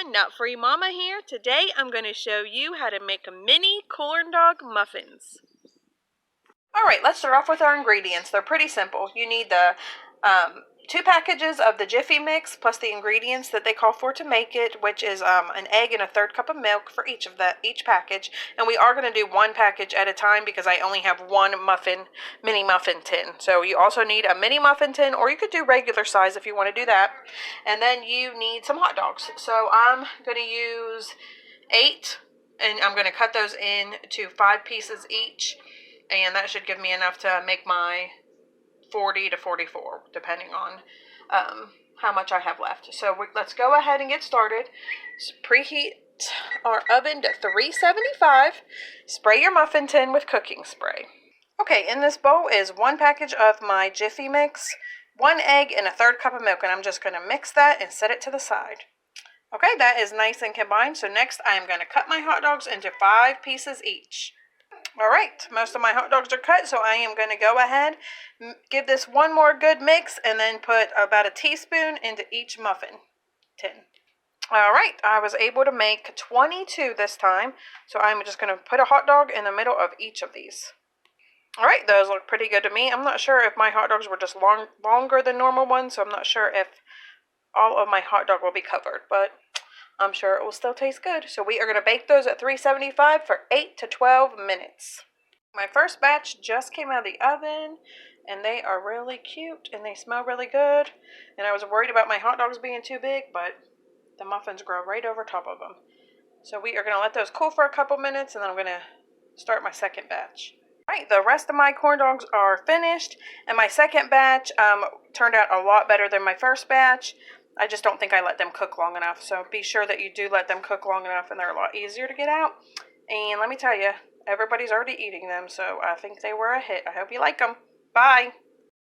Nut-free Mama here. Today I'm going to show you how to make mini corn dog muffins. Alright, let's start off with our ingredients. They're pretty simple. You need the 2 packages of the Jiffy mix plus the ingredients that they call for to make it, which is an egg and a 1/3 cup of milk for each package. And we are going to do 1 package at a time because I only have 1 mini muffin tin. So you also need a mini muffin tin, or you could do regular size if you want to do that. And then you need some hot dogs. So I'm going to use 8, and I'm going to cut those into 5 pieces each. And that should give me enough to make my 40 to 44, depending on how much I have left. So let's go ahead and get started. Preheat our oven to 375. Spray your muffin tin with cooking spray. Okay, in this bowl is 1 package of my Jiffy mix, 1 egg, and a 1/3 cup of milk. And I'm just going to mix that and set it to the side. Okay, that is nice and combined. So next I am going to cut my hot dogs into 5 pieces each. Alright, most of my hot dogs are cut, so I am going to go ahead, give this one more good mix, and then put about a teaspoon into each muffin tin. Alright, I was able to make 22 this time, so I'm just going to put a hot dog in the middle of each of these. Alright, those look pretty good to me. I'm not sure if my hot dogs were just longer than normal ones, so I'm not sure if all of my hot dog will be covered, but I'm sure it will still taste good. So we are going to bake those at 375 for 8 to 12 minutes. My first batch just came out of the oven, and they are really cute, and they smell really good. And I was worried about my hot dogs being too big, but the muffins grow right over top of them. So we are going to let those cool for a couple minutes, and then I'm going to start my second batch. Alright, the rest of my corn dogs are finished, and my second batch turned out a lot better than my first batch. I just don't think I let them cook long enough, so be sure that you do let them cook long enough, and they're a lot easier to get out. And let me tell you, everybody's already eating them, so I think they were a hit. I hope you like them. Bye!